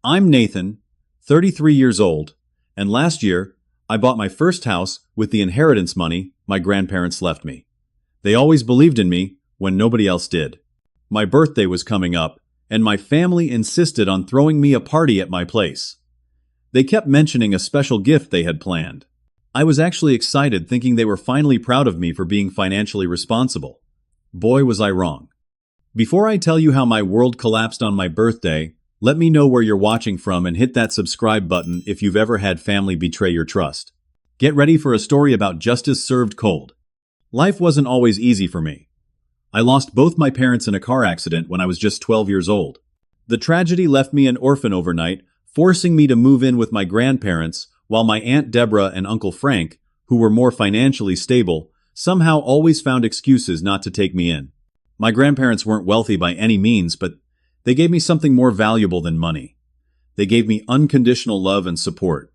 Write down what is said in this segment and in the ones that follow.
I'm Nathan, 33 years old, and last year I bought my first house with the inheritance money my grandparents left me. They always believed in me when nobody else did. My birthday was coming up, and my family insisted on throwing me a party at my place. They kept mentioning a special gift they had planned. I was actually excited, thinking they were finally proud of me for being financially responsible. Boy, was I wrong. Before I tell you how my world collapsed on my birthday, let me know where you're watching from and hit that subscribe button if you've ever had family betray your trust. Get ready for a story about justice served cold. Life wasn't always easy for me. I lost both my parents in a car accident when I was just 12 years old. The tragedy left me an orphan overnight, forcing me to move in with my grandparents, while my Aunt Deborah and Uncle Frank, who were more financially stable, somehow always found excuses not to take me in. My grandparents weren't wealthy by any means, but they gave me something more valuable than money. They gave me unconditional love and support.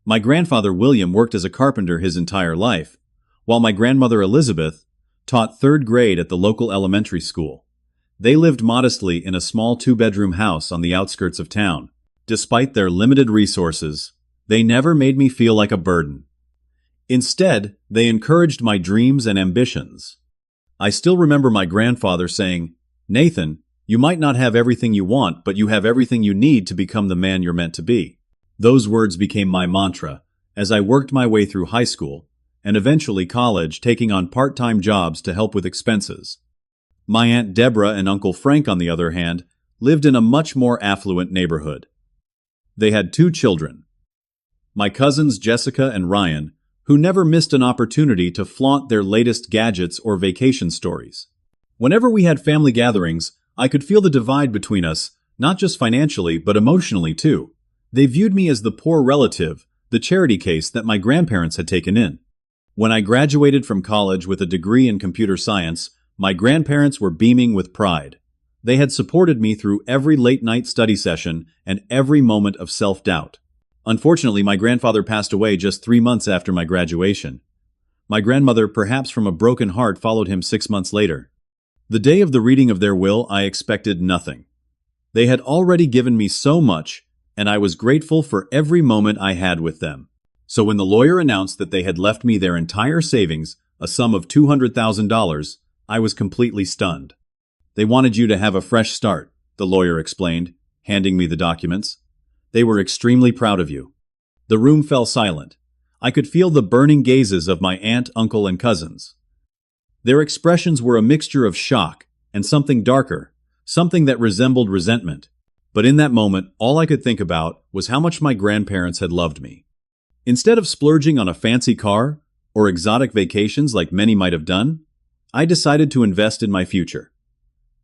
My grandfather William worked as a carpenter his entire life, while my grandmother Elizabeth taught third grade at the local elementary school. They lived modestly in a small two-bedroom house on the outskirts of town. Despite their limited resources, they never made me feel like a burden. Instead, they encouraged my dreams and ambitions. I still remember my grandfather saying, "Nathan, you might not have everything you want, but you have everything you need to become the man you're meant to be." Those words became my mantra as I worked my way through high school and eventually college, taking on part-time jobs to help with expenses. My Aunt Deborah and Uncle Frank, on the other hand, lived in a much more affluent neighborhood. They had 2 children, my cousins Jessica and Ryan, who never missed an opportunity to flaunt their latest gadgets or vacation stories. Whenever we had family gatherings, I could feel the divide between us, not just financially, but emotionally too. They viewed me as the poor relative, the charity case that my grandparents had taken in. When I graduated from college with a degree in computer science, my grandparents were beaming with pride. They had supported me through every late-night study session and every moment of self-doubt. Unfortunately, my grandfather passed away just 3 months after my graduation. My grandmother, perhaps from a broken heart, followed him 6 months later. The day of the reading of their will, I expected nothing. They had already given me so much, and I was grateful for every moment I had with them. So when the lawyer announced that they had left me their entire savings, a sum of $200,000, I was completely stunned. "They wanted you to have a fresh start," the lawyer explained, handing me the documents. "They were extremely proud of you." The room fell silent. I could feel the burning gazes of my aunt, uncle, and cousins. Their expressions were a mixture of shock and something darker, something that resembled resentment. But in that moment, all I could think about was how much my grandparents had loved me. Instead of splurging on a fancy car or exotic vacations like many might have done, I decided to invest in my future.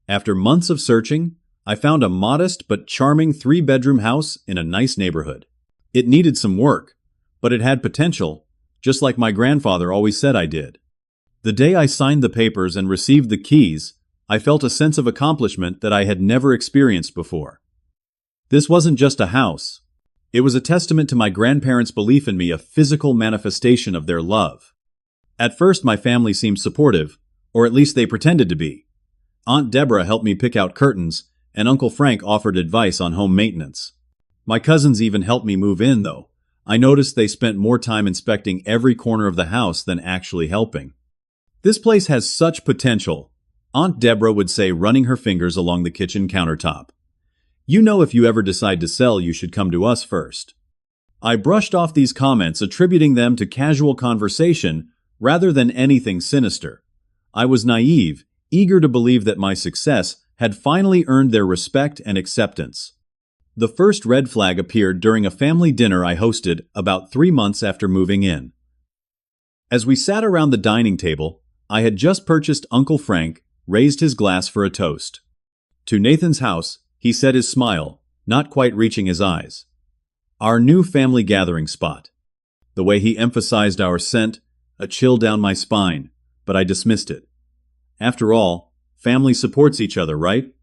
After months of searching, I found a modest but charming 3-bedroom house in a nice neighborhood. It needed some work, but it had potential, just like my grandfather always said I did. The day I signed the papers and received the keys, I felt a sense of accomplishment that I had never experienced before. This wasn't just a house. It was a testament to my grandparents' belief in me, a physical manifestation of their love. At first, my family seemed supportive, or at least they pretended to be. Aunt Deborah helped me pick out curtains, and Uncle Frank offered advice on home maintenance. My cousins even helped me move in, though. I noticed they spent more time inspecting every corner of the house than actually helping. "This place has such potential," Aunt Deborah would say, running her fingers along the kitchen countertop. "You know, if you ever decide to sell, you should come to us first." I brushed off these comments, attributing them to casual conversation rather than anything sinister. I was naive, eager to believe that my success had finally earned their respect and acceptance. The first red flag appeared during a family dinner I hosted about 3 months after moving in. As we sat around the dining table, I had just purchased. Uncle Frank raised his glass for a toast. "To Nathan's house," he said, his smile not quite reaching his eyes. "Our new family gathering spot." The way he emphasized our sent a chill down my spine, but I dismissed it. After all, family supports each other, right?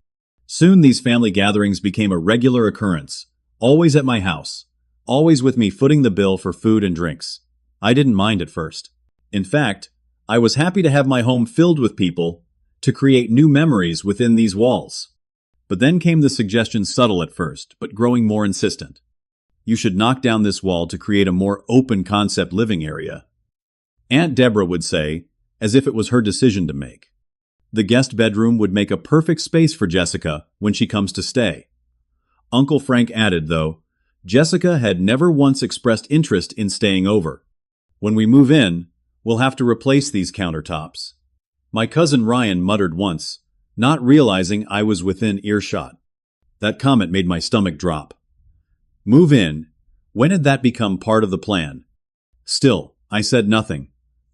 Soon these family gatherings became a regular occurrence, always at my house, always with me footing the bill for food and drinks. I didn't mind at first. In fact, I was happy to have my home filled with people, to create new memories within these walls. But then came the suggestion, subtle at first, but growing more insistent. You should knock down this wall to create a more open concept living area. Aunt Deborah would say, as if it was her decision to make. The guest bedroom would make a perfect space for Jessica when she comes to stay. Uncle Frank added, though, Jessica had never once expressed interest in staying over. When we move in, we'll have to replace these countertops. My cousin Ryan muttered once, not realizing I was within earshot. That comment made my stomach drop. Move in? When had that become part of the plan? Still, I said nothing.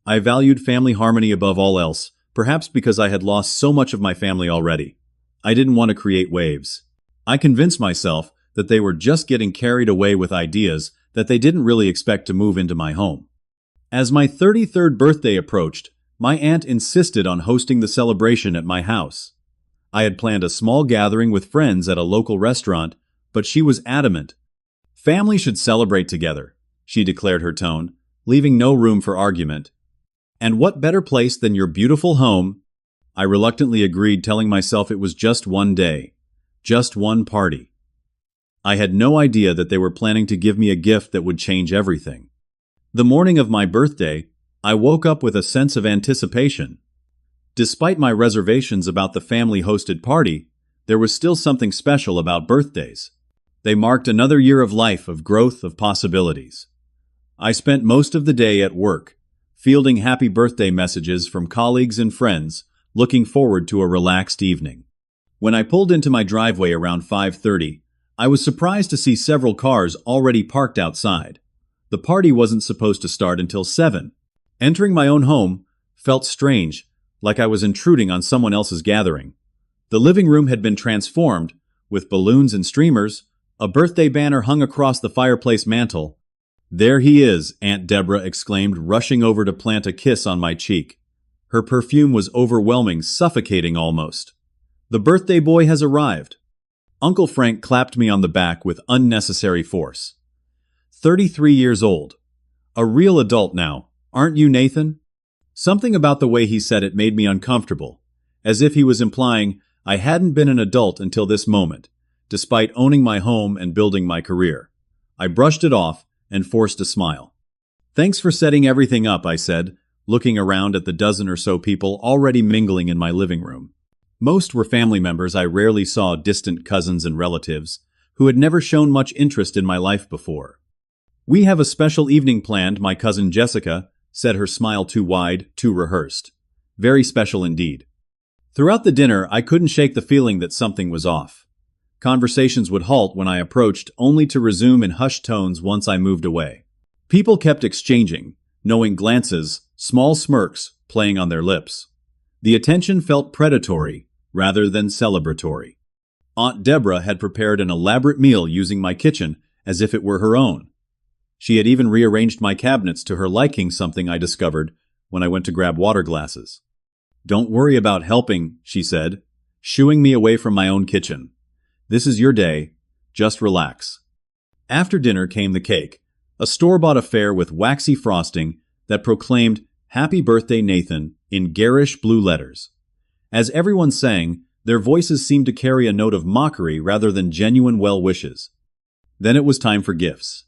I valued family harmony above all else, perhaps because I had lost so much of my family already. I didn't want to create waves. I convinced myself that they were just getting carried away with ideas that they didn't really expect to move into my home. As my 33rd birthday approached, my aunt insisted on hosting the celebration at my house. I had planned a small gathering with friends at a local restaurant, but she was adamant. Family should celebrate together, she declared, her tone, leaving no room for argument. And what better place than your beautiful home? I reluctantly agreed, telling myself it was just one day, just one party. I had no idea that they were planning to give me a gift that would change everything. The morning of my birthday, I woke up with a sense of anticipation. Despite my reservations about the family-hosted party, there was still something special about birthdays. They marked another year of life, of growth, of possibilities. I spent most of the day at work, fielding happy birthday messages from colleagues and friends, looking forward to a relaxed evening. When I pulled into my driveway around 5:30, I was surprised to see several cars already parked outside. The party wasn't supposed to start until 7. Entering my own home felt strange, like I was intruding on someone else's gathering. The living room had been transformed, with balloons and streamers, a birthday banner hung across the fireplace mantel. There he is, Aunt Deborah exclaimed, rushing over to plant a kiss on my cheek. Her perfume was overwhelming, suffocating almost. The birthday boy has arrived. Uncle Frank clapped me on the back with unnecessary force. 33 years old. A real adult now, aren't you, Nathan? Something about the way he said it made me uncomfortable, as if he was implying I hadn't been an adult until this moment, despite owning my home and building my career. I brushed it off and forced a smile. Thanks for setting everything up, I said, looking around at the dozen or so people already mingling in my living room. Most were family members I rarely saw, distant cousins and relatives, who had never shown much interest in my life before. We have a special evening planned, my cousin Jessica said, her smile too wide, too rehearsed. Very special indeed. Throughout the dinner, I couldn't shake the feeling that something was off. Conversations would halt when I approached, only to resume in hushed tones once I moved away. People kept exchanging, knowing glances, small smirks playing on their lips. The attention felt predatory rather than celebratory. Aunt Deborah had prepared an elaborate meal using my kitchen as if it were her own. She had even rearranged my cabinets to her liking, something I discovered when I went to grab water glasses. Don't worry about helping, she said, shooing me away from my own kitchen. This is your day. Just relax. After dinner came the cake, a store-bought affair with waxy frosting that proclaimed "Happy Birthday, Nathan" in garish blue letters. As everyone sang, their voices seemed to carry a note of mockery rather than genuine well wishes. Then it was time for gifts.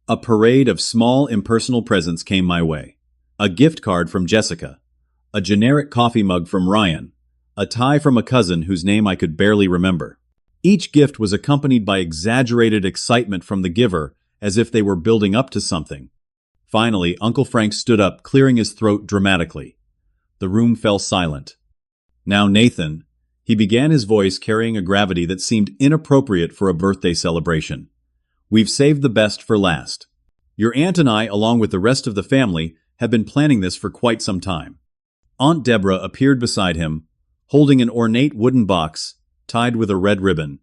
A parade of small, impersonal presents came my way. A gift card from Jessica, a generic coffee mug from Ryan, a tie from a cousin whose name I could barely remember. Each gift was accompanied by exaggerated excitement from the giver, as if they were building up to something. Finally, Uncle Frank stood up, clearing his throat dramatically. The room fell silent. Now, Nathan, he began, his voice carrying a gravity that seemed inappropriate for a birthday celebration. We've saved the best for last. Your aunt and I, along with the rest of the family, have been planning this for quite some time. Aunt Deborah appeared beside him, holding an ornate wooden box tied with a red ribbon.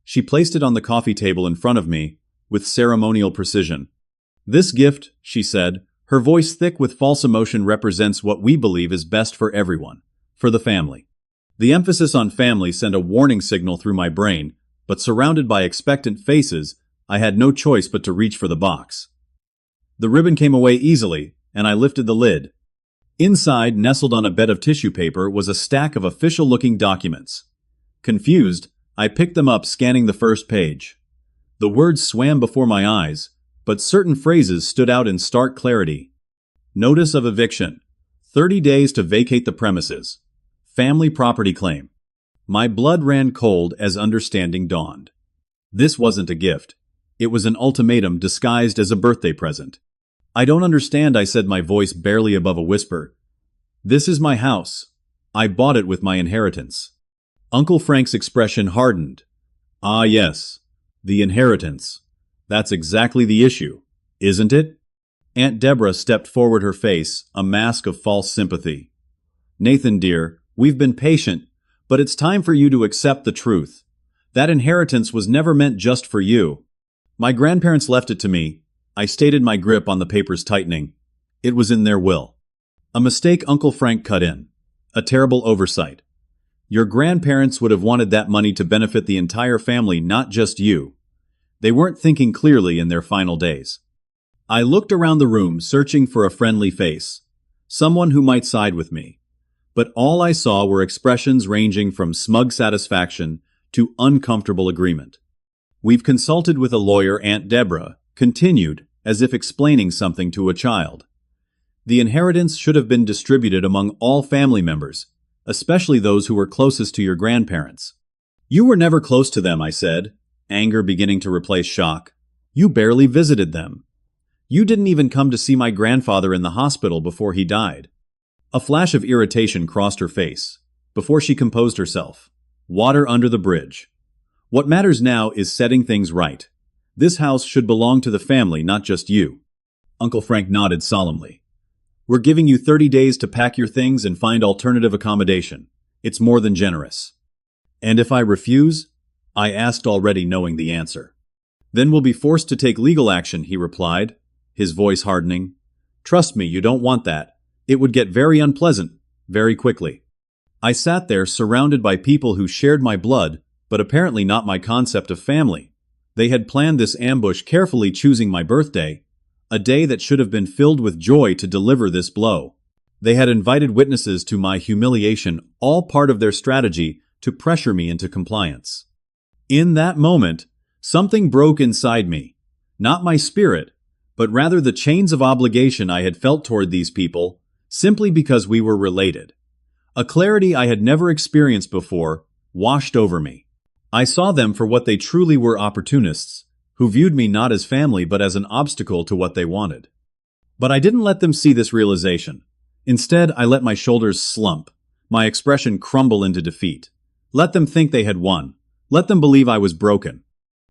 She placed it on the coffee table in front of me with ceremonial precision. This gift, she said, her voice thick with false emotion, represents what we believe is best for everyone, for the family. The emphasis on family sent a warning signal through my brain, but surrounded by expectant faces, I had no choice but to reach for the box. The ribbon came away easily, and I lifted the lid. Inside, nestled on a bed of tissue paper, was a stack of official-looking documents. Confused, I picked them up, scanning the first page. The words swam before my eyes, but certain phrases stood out in stark clarity. Notice of eviction. 30 days to vacate the premises. Family property claim. My blood ran cold as understanding dawned. This wasn't a gift. It was an ultimatum disguised as a birthday present. I don't understand, I said, my voice barely above a whisper. This is my house. I bought it with my inheritance. Uncle Frank's expression hardened. Ah, yes. The inheritance. That's exactly the issue, isn't it? Aunt Deborah stepped forward, her face a mask of false sympathy. Nathan, dear, we've been patient, but it's time for you to accept the truth. That inheritance was never meant just for you. My grandparents left it to me. I stated, my grip on the papers tightening. It was in their will. A mistake, Uncle Frank cut in. A terrible oversight. Your grandparents would have wanted that money to benefit the entire family, not just you. They weren't thinking clearly in their final days. I looked around the room, searching for a friendly face, someone who might side with me. But all I saw were expressions ranging from smug satisfaction to uncomfortable agreement. We've consulted with a lawyer, Aunt Deborah continued, as if explaining something to a child. The inheritance should have been distributed among all family members, especially those who were closest to your grandparents. You were never close to them, I said, anger beginning to replace shock. You barely visited them. You didn't even come to see my grandfather in the hospital before he died. A flash of irritation crossed her face, before she composed herself. Water under the bridge. What matters now is setting things right. This house should belong to the family, not just you. Uncle Frank nodded solemnly. We're giving you 30 days to pack your things and find alternative accommodation. It's more than generous. And if I refuse? I asked, already knowing the answer. Then we'll be forced to take legal action, he replied, his voice hardening. Trust me, you don't want that. It would get very unpleasant, very quickly. I sat there, surrounded by people who shared my blood, but apparently not my concept of family. They had planned this ambush, carefully choosing my birthday, a day that should have been filled with joy, to deliver this blow. They had invited witnesses to my humiliation, all part of their strategy to pressure me into compliance. In that moment, something broke inside me. Not my spirit, but rather the chains of obligation I had felt toward these people, simply because we were related. A clarity I had never experienced before washed over me. I saw them for what they truly were, opportunists, who viewed me not as family but as an obstacle to what they wanted. But I didn't let them see this realization. Instead, I let my shoulders slump, my expression crumble into defeat. Let them think they had won. Let them believe I was broken.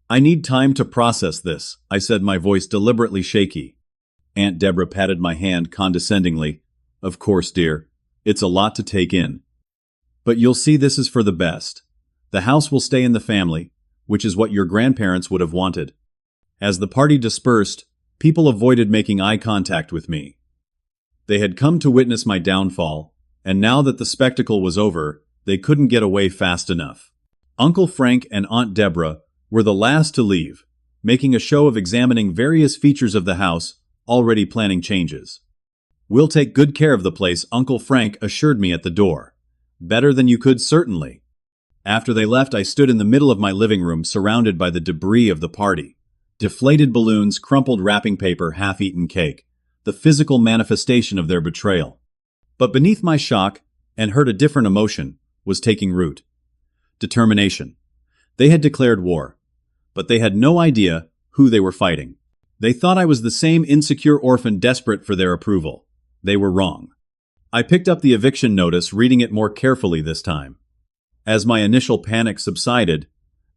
I need time to process this, I said, my voice deliberately shaky. Aunt Deborah patted my hand condescendingly. Of course, dear. It's a lot to take in. But you'll see, this is for the best. The house will stay in the family, which is what your grandparents would have wanted. As the party dispersed, people avoided making eye contact with me. They had come to witness my downfall, and now that the spectacle was over, they couldn't get away fast enough. Uncle Frank and Aunt Deborah were the last to leave, making a show of examining various features of the house, already planning changes. We'll take good care of the place, Uncle Frank assured me at the door. Better than you could, certainly. After they left, I stood in the middle of my living room, surrounded by the debris of the party. Deflated balloons, crumpled wrapping paper, half-eaten cake. The physical manifestation of their betrayal. But beneath my shock, and hurt, a different emotion was taking root. Determination. They had declared war, but they had no idea who they were fighting. They thought I was the same insecure orphan desperate for their approval. They were wrong. I picked up the eviction notice, reading it more carefully this time. As my initial panic subsided,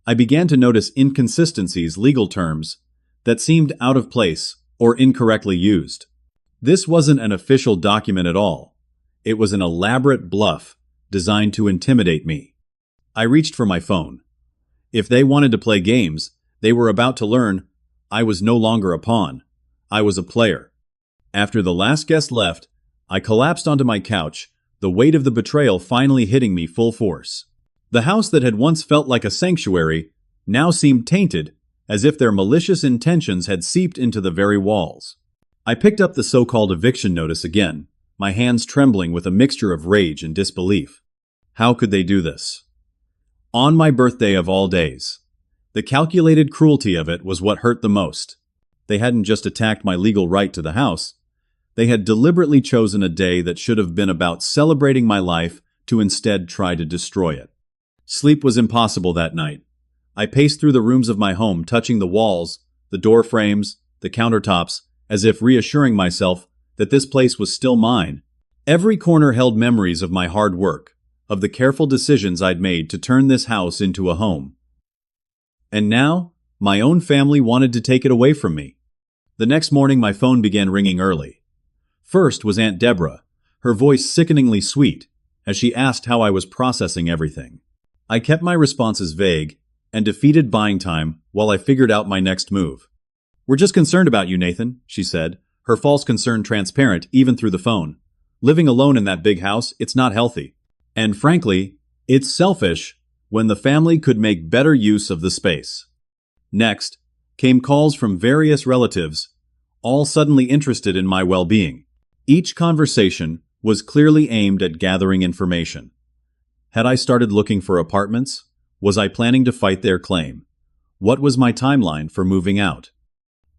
I began to notice inconsistencies, legal terms, that seemed out of place or incorrectly used. This wasn't an official document at all. It was an elaborate bluff designed to intimidate me. I reached for my phone. If they wanted to play games, they were about to learn I was no longer a pawn. I was a player. After the last guest left, I collapsed onto my couch, the weight of the betrayal finally hitting me full force. The house that had once felt like a sanctuary now seemed tainted, as if their malicious intentions had seeped into the very walls. I picked up the so-called eviction notice again, my hands trembling with a mixture of rage and disbelief. How could they do this? On my birthday of all days. The calculated cruelty of it was what hurt the most. They hadn't just attacked my legal right to the house. They had deliberately chosen a day that should have been about celebrating my life to instead try to destroy it. Sleep was impossible that night. I paced through the rooms of my home, touching the walls, the door frames, the countertops, as if reassuring myself that this place was still mine. Every corner held memories of my hard work, of the careful decisions I'd made to turn this house into a home. And now, my own family wanted to take it away from me. The next morning my phone began ringing early. First was Aunt Deborah, her voice sickeningly sweet, as she asked how I was processing everything. I kept my responses vague and defeated buying time while I figured out my next move. "We're just concerned about you, Nathan," she said, her false concern transparent even through the phone. "Living alone in that big house, it's not healthy. And frankly, it's selfish when the family could make better use of the space." Next came calls from various relatives, all suddenly interested in my well-being. Each conversation was clearly aimed at gathering information. Had I started looking for apartments? Was I planning to fight their claim? What was my timeline for moving out?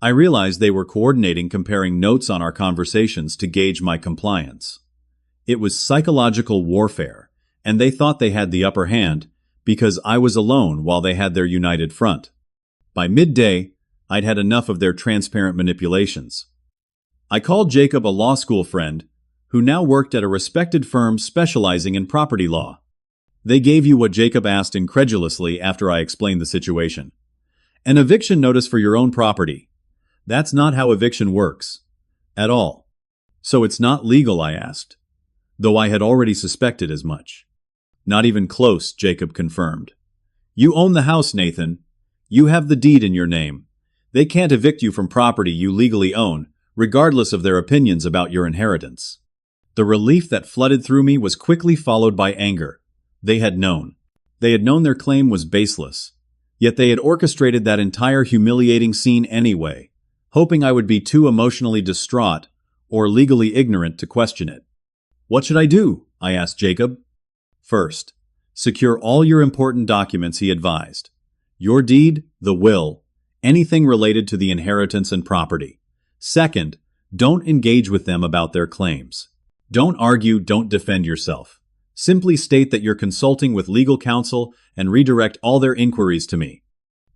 I realized they were coordinating, comparing notes on our conversations to gauge my compliance. It was psychological warfare, and they thought they had the upper hand because I was alone while they had their united front. By midday, I'd had enough of their transparent manipulations. I called Jacob, a law school friend, who now worked at a respected firm specializing in property law. "They gave you what?" Jacob asked incredulously after I explained the situation. "An eviction notice for your own property. That's not how eviction works. At all." "So it's not legal?" I asked, though I had already suspected as much. "Not even close," Jacob confirmed. "You own the house, Nathan. You have the deed in your name. They can't evict you from property you legally own, regardless of their opinions about your inheritance." The relief that flooded through me was quickly followed by anger. They had known. They had known their claim was baseless. Yet they had orchestrated that entire humiliating scene anyway, hoping I would be too emotionally distraught or legally ignorant to question it. "What should I do?" I asked Jacob. "First, secure all your important documents," he advised. "Your deed, the will, anything related to the inheritance and property. Second, don't engage with them about their claims. Don't argue, don't defend yourself. Simply state that you're consulting with legal counsel and redirect all their inquiries to me."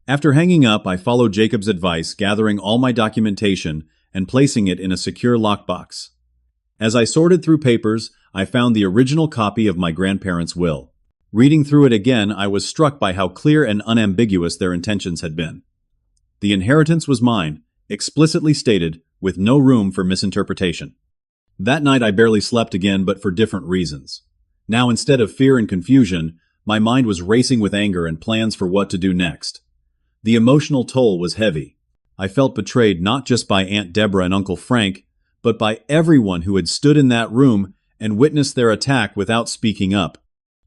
After hanging up, I followed Jacob's advice, gathering all my documentation and placing it in a secure lockbox. As I sorted through papers, I found the original copy of my grandparents' will. Reading through it again, I was struck by how clear and unambiguous their intentions had been. The inheritance was mine, explicitly stated, with no room for misinterpretation. That night I barely slept again, but for different reasons. Now, instead of fear and confusion, my mind was racing with anger and plans for what to do next. The emotional toll was heavy. I felt betrayed not just by Aunt Deborah and Uncle Frank, but by everyone who had stood in that room and witnessed their attack without speaking up.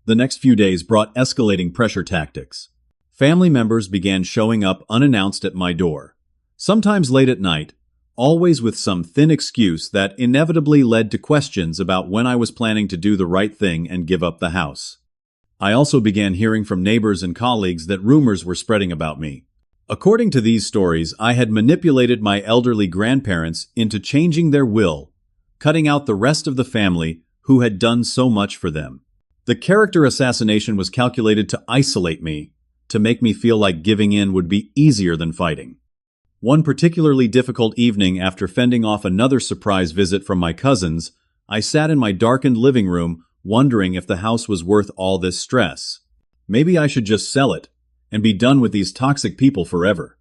The next few days brought escalating pressure tactics. Family members began showing up unannounced at my door, sometimes late at night, always with some thin excuse that inevitably led to questions about when I was planning to do the right thing and give up the house. I also began hearing from neighbors and colleagues that rumors were spreading about me. According to these stories, I had manipulated my elderly grandparents into changing their will, cutting out the rest of the family who had done so much for them. The character assassination was calculated to isolate me, to make me feel like giving in would be easier than fighting. One particularly difficult evening, after fending off another surprise visit from my cousins, I sat in my darkened living room wondering if the house was worth all this stress. Maybe I should just sell it and be done with these toxic people forever.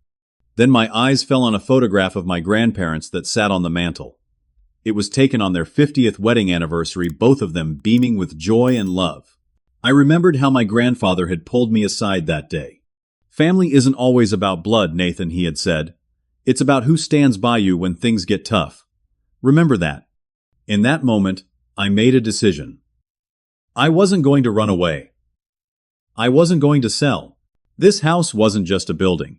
Then my eyes fell on a photograph of my grandparents that sat on the mantel. It was taken on their 50th wedding anniversary, both of them beaming with joy and love. I remembered how my grandfather had pulled me aside that day. "Family isn't always about blood, Nathan," he had said. "It's about who stands by you when things get tough. Remember that." In that moment, I made a decision. I wasn't going to run away. I wasn't going to sell. This house wasn't just a building.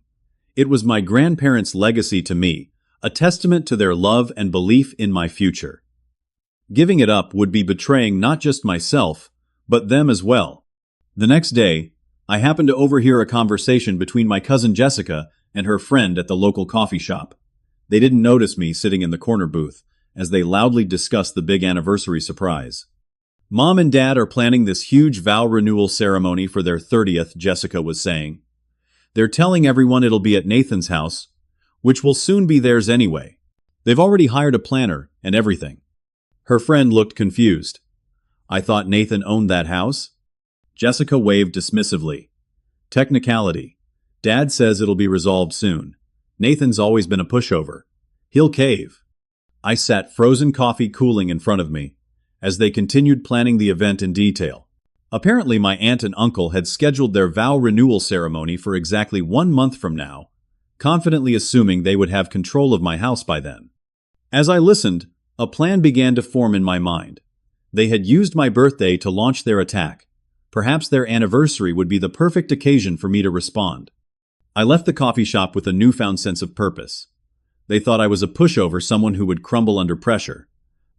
It was my grandparents' legacy to me, a testament to their love and belief in my future. Giving it up would be betraying not just myself, but them as well. The next day, I happened to overhear a conversation between my cousin Jessica and her friend at the local coffee shop. They didn't notice me sitting in the corner booth, as they loudly discussed the big anniversary surprise. Mom and Dad are planning this huge vow renewal ceremony for their 30th, Jessica was saying. They're telling everyone it'll be at Nathan's house, which will soon be theirs anyway. They've already hired a planner and everything. Her friend looked confused. I thought Nathan owned that house? Jessica waved dismissively. Technicality. Dad says it'll be resolved soon. Nathan's always been a pushover. He'll cave. I sat frozen coffee cooling in front of me, as they continued planning the event in detail. Apparently my aunt and uncle had scheduled their vow renewal ceremony for exactly 1 month from now, confidently assuming they would have control of my house by then. As I listened, a plan began to form in my mind. They had used my birthday to launch their attack. Perhaps their anniversary would be the perfect occasion for me to respond. I left the coffee shop with a newfound sense of purpose. They thought I was a pushover, someone who would crumble under pressure.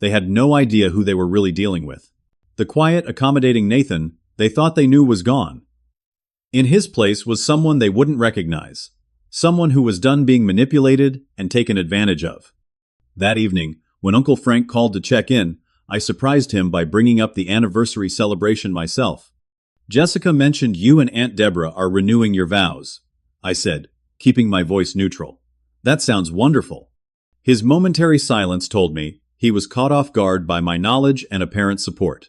They had no idea who they were really dealing with. The quiet, accommodating Nathan they thought they knew was gone. In his place was someone they wouldn't recognize. Someone who was done being manipulated and taken advantage of. That evening, when Uncle Frank called to check in, I surprised him by bringing up the anniversary celebration myself. Jessica mentioned you and Aunt Deborah are renewing your vows, I said, keeping my voice neutral. That sounds wonderful. His momentary silence told me he was caught off guard by my knowledge and apparent support.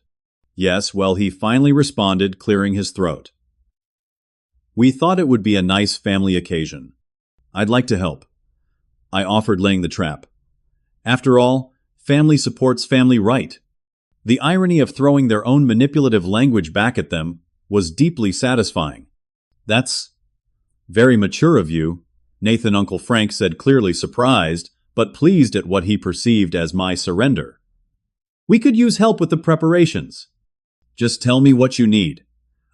Yes, well, he finally responded, clearing his throat. We thought it would be a nice family occasion. I'd like to help. I offered, laying the trap. After all, family supports family, right? The irony of throwing their own manipulative language back at them was deeply satisfying. That's very mature of you, Nathan. Uncle Frank said, clearly surprised, but pleased at what he perceived as my surrender. We could use help with the preparations. Just tell me what you need,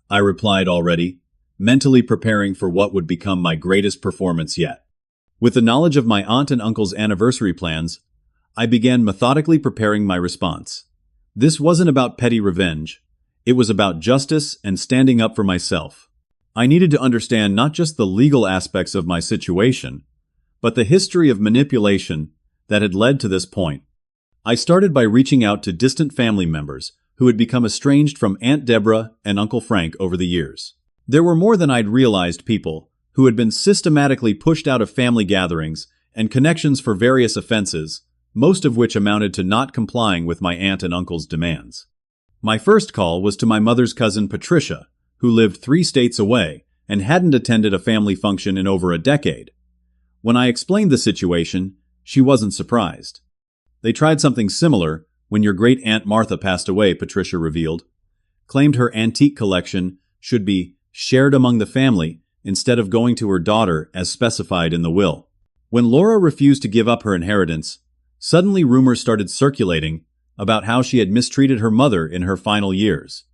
I replied, already mentally preparing for what would become my greatest performance yet. With the knowledge of my aunt and uncle's anniversary plans, I began methodically preparing my response. This wasn't about petty revenge. It was about justice and standing up for myself. I needed to understand not just the legal aspects of my situation, but the history of manipulation that had led to this point. I started by reaching out to distant family members who had become estranged from Aunt Deborah and Uncle Frank over the years. There were more than I'd realized people who had been systematically pushed out of family gatherings and connections for various offenses, most of which amounted to not complying with my aunt and uncle's demands. My first call was to my mother's cousin Patricia, who lived 3 states away and hadn't attended a family function in over a decade. When I explained the situation, she wasn't surprised. They tried something similar when your great-aunt Martha passed away, Patricia revealed. Claimed her antique collection should be shared among the family instead of going to her daughter as specified in the will. When Laura refused to give up her inheritance, suddenly rumors started circulating about how she had mistreated her mother in her final years.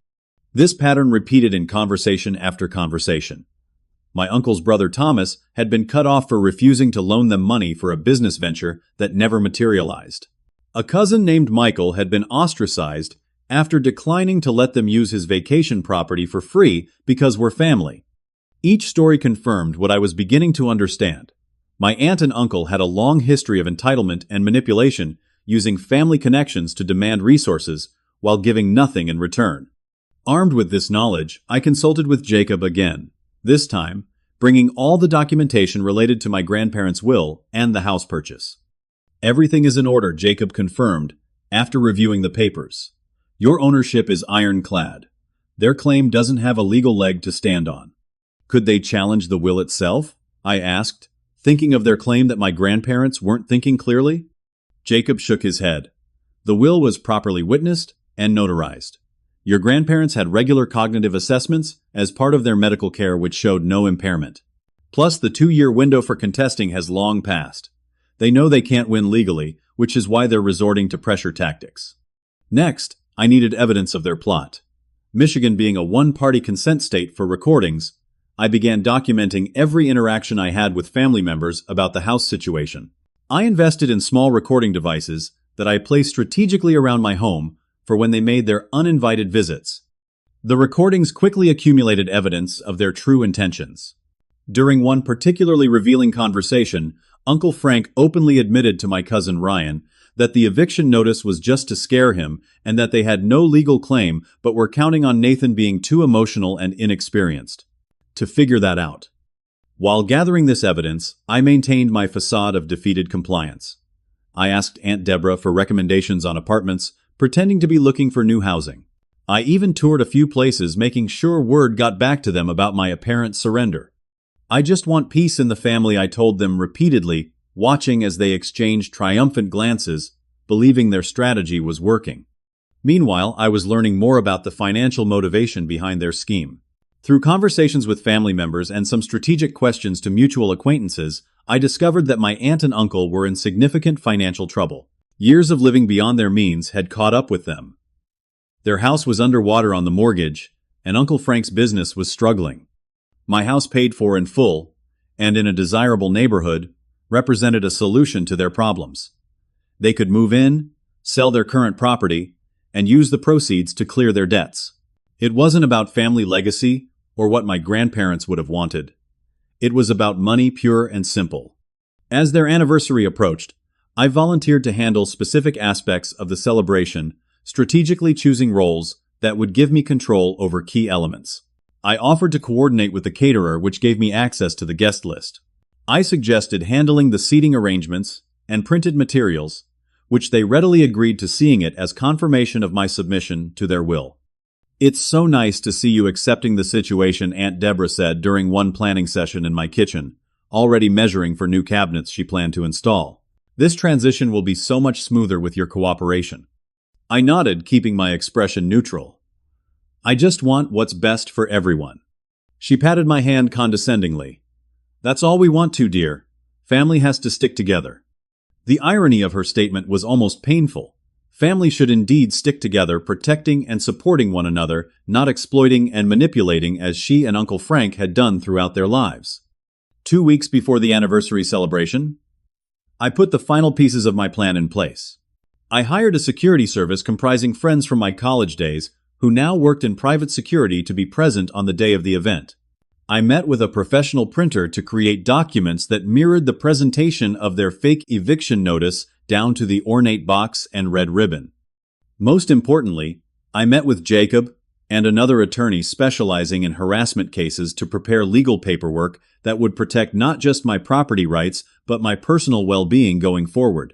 This pattern repeated in conversation after conversation. My uncle's brother Thomas had been cut off for refusing to loan them money for a business venture that never materialized. A cousin named Michael had been ostracized after declining to let them use his vacation property for free because we're family. Each story confirmed what I was beginning to understand. My aunt and uncle had a long history of entitlement and manipulation, using family connections to demand resources while giving nothing in return. Armed with this knowledge, I consulted with Jacob again, this time bringing all the documentation related to my grandparents' will and the house purchase. Everything is in order, Jacob confirmed after reviewing the papers. Your ownership is ironclad. Their claim doesn't have a legal leg to stand on. Could they challenge the will itself? I asked, thinking of their claim that my grandparents weren't thinking clearly. Jacob shook his head. The will was properly witnessed and notarized. Your grandparents had regular cognitive assessments as part of their medical care which showed no impairment. Plus, the 2-year window for contesting has long passed. They know they can't win legally, which is why they're resorting to pressure tactics. Next, I needed evidence of their plot. Michigan being a one-party consent state for recordings, I began documenting every interaction I had with family members about the house situation. I invested in small recording devices that I placed strategically around my home for when they made their uninvited visits. The recordings quickly accumulated evidence of their true intentions. During one particularly revealing conversation, Uncle Frank openly admitted to my cousin Ryan that the eviction notice was just to scare him and that they had no legal claim but were counting on Nathan being too emotional and inexperienced to figure that out. While gathering this evidence, I maintained my facade of defeated compliance. I asked Aunt Deborah for recommendations on apartments, pretending to be looking for new housing. I even toured a few places, making sure word got back to them about my apparent surrender. "I just want peace in the family," I told them repeatedly, watching as they exchanged triumphant glances, believing their strategy was working. Meanwhile, I was learning more about the financial motivation behind their scheme. Through conversations with family members and some strategic questions to mutual acquaintances, I discovered that my aunt and uncle were in significant financial trouble. Years of living beyond their means had caught up with them. Their house was underwater on the mortgage, and Uncle Frank's business was struggling. My house, paid for in full, and in a desirable neighborhood, represented a solution to their problems. They could move in, sell their current property, and use the proceeds to clear their debts. It wasn't about family legacy or what my grandparents would have wanted. It was about money, pure and simple. As their anniversary approached, I volunteered to handle specific aspects of the celebration, strategically choosing roles that would give me control over key elements. I offered to coordinate with the caterer, which gave me access to the guest list. I suggested handling the seating arrangements and printed materials, which they readily agreed to, seeing it as confirmation of my submission to their will. "It's so nice to see you accepting the situation," Aunt Deborah said during one planning session in my kitchen, already measuring for new cabinets she planned to install. "This transition will be so much smoother with your cooperation." I nodded, keeping my expression neutral. "I just want what's best for everyone." She patted my hand condescendingly. "That's all we want to, dear. Family has to stick together." The irony of her statement was almost painful. Family should indeed stick together, protecting and supporting one another, not exploiting and manipulating as she and Uncle Frank had done throughout their lives. 2 weeks before the anniversary celebration, I put the final pieces of my plan in place. I hired a security service comprising friends from my college days who now worked in private security to be present on the day of the event. I met with a professional printer to create documents that mirrored the presentation of their fake eviction notice down to the ornate box and red ribbon. Most importantly, I met with Jacob and another attorney specializing in harassment cases to prepare legal paperwork that would protect not just my property rights but my personal well-being going forward.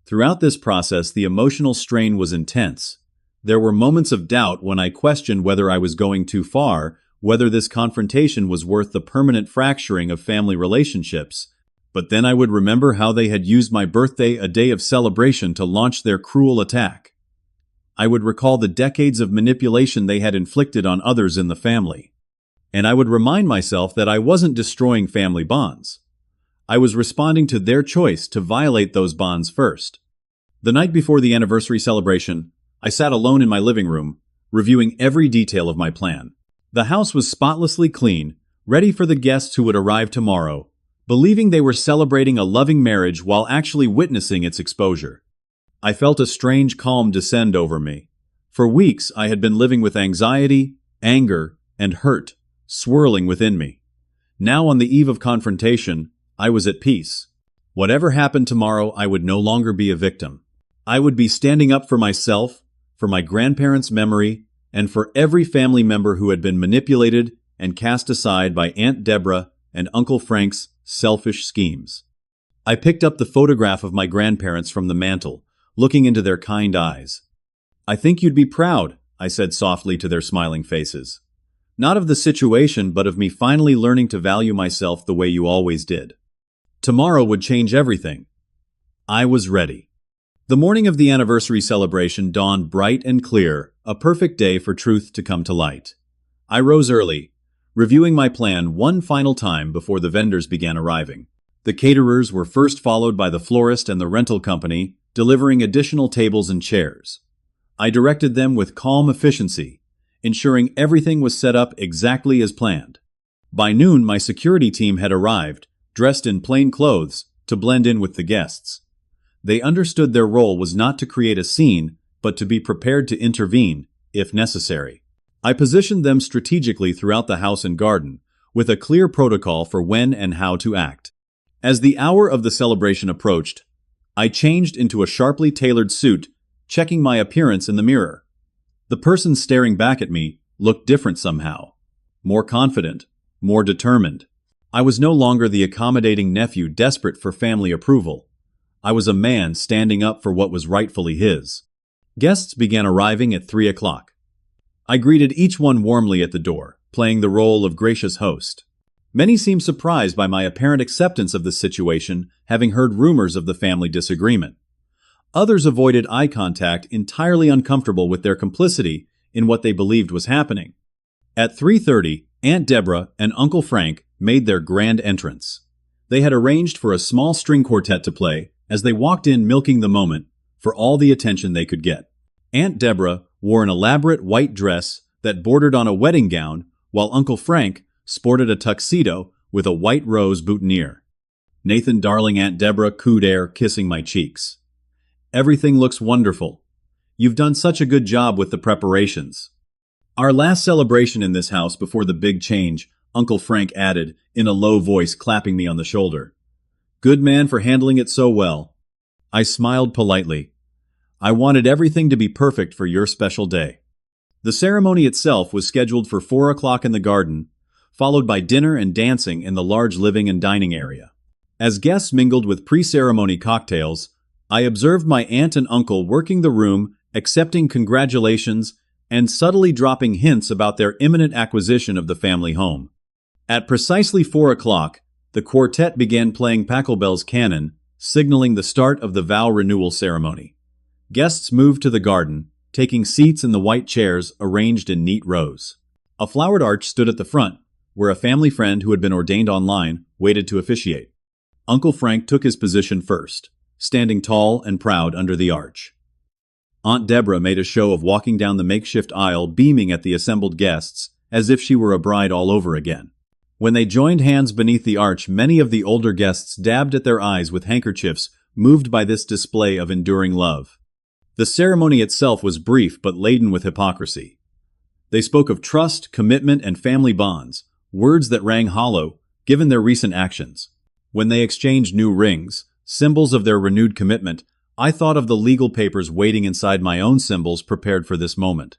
Throughout this process, the emotional strain was intense. There were moments of doubt when I questioned whether I was going too far, whether this confrontation was worth the permanent fracturing of family relationships. But then I would remember how they had used my birthday, a day of celebration, to launch their cruel attack. I would recall the decades of manipulation they had inflicted on others in the family. And I would remind myself that I wasn't destroying family bonds. I was responding to their choice to violate those bonds first. The night before the anniversary celebration, I sat alone in my living room, reviewing every detail of my plan. The house was spotlessly clean, ready for the guests who would arrive tomorrow, believing they were celebrating a loving marriage while actually witnessing its exposure. I felt a strange calm descend over me. For weeks, I had been living with anxiety, anger, and hurt swirling within me. Now, on the eve of confrontation, I was at peace. Whatever happened tomorrow, I would no longer be a victim. I would be standing up for myself, for my grandparents' memory, and for every family member who had been manipulated and cast aside by Aunt Deborah and Uncle Frank's selfish schemes. I picked up the photograph of my grandparents from the mantel, looking into their kind eyes. "I think you'd be proud," I said softly to their smiling faces. "Not of the situation, but of me finally learning to value myself the way you always did." Tomorrow would change everything. I was ready. The morning of the anniversary celebration dawned bright and clear, a perfect day for truth to come to light. I rose early, reviewing my plan one final time before the vendors began arriving. The caterers were first, followed by the florist and the rental company, delivering additional tables and chairs. I directed them with calm efficiency, ensuring everything was set up exactly as planned. By noon, my security team had arrived, dressed in plain clothes, to blend in with the guests. They understood their role was not to create a scene, but to be prepared to intervene, if necessary. I positioned them strategically throughout the house and garden, with a clear protocol for when and how to act. As the hour of the celebration approached, I changed into a sharply tailored suit, checking my appearance in the mirror. The person staring back at me looked different somehow. More confident, more determined. I was no longer the accommodating nephew desperate for family approval. I was a man standing up for what was rightfully his. Guests began arriving at 3 o'clock. I greeted each one warmly at the door, playing the role of gracious host. Many seemed surprised by my apparent acceptance of the situation, having heard rumors of the family disagreement. Others avoided eye contact, entirely uncomfortable with their complicity in what they believed was happening. At 3:30, Aunt Deborah and Uncle Frank made their grand entrance. They had arranged for a small string quartet to play as they walked in, milking the moment for all the attention they could get. Aunt Deborah wore an elaborate white dress that bordered on a wedding gown, while Uncle Frank sported a tuxedo with a white rose boutonniere. Nathan, darling, Aunt Deborah cooed air, kissing my cheeks. Everything looks wonderful. You've done such a good job with the preparations. Our last celebration in this house before the big change, Uncle Frank added, in a low voice, clapping me on the shoulder. Good man for handling it so well. I smiled politely. I wanted everything to be perfect for your special day. The ceremony itself was scheduled for 4 o'clock in the garden, followed by dinner and dancing in the large living and dining area. As guests mingled with pre-ceremony cocktails, I observed my aunt and uncle working the room, accepting congratulations and subtly dropping hints about their imminent acquisition of the family home. At precisely 4 o'clock, the quartet began playing Pachelbel's canon, signaling the start of the vow renewal ceremony. Guests moved to the garden, taking seats in the white chairs arranged in neat rows. A flowered arch stood at the front, where a family friend who had been ordained online waited to officiate. Uncle Frank took his position first, standing tall and proud under the arch. Aunt Deborah made a show of walking down the makeshift aisle, beaming at the assembled guests, as if she were a bride all over again. When they joined hands beneath the arch, many of the older guests dabbed at their eyes with handkerchiefs, moved by this display of enduring love. The ceremony itself was brief but laden with hypocrisy. They spoke of trust, commitment, and family bonds, words that rang hollow, given their recent actions. When they exchanged new rings, symbols of their renewed commitment, I thought of the legal papers waiting inside my own symbols, prepared for this moment.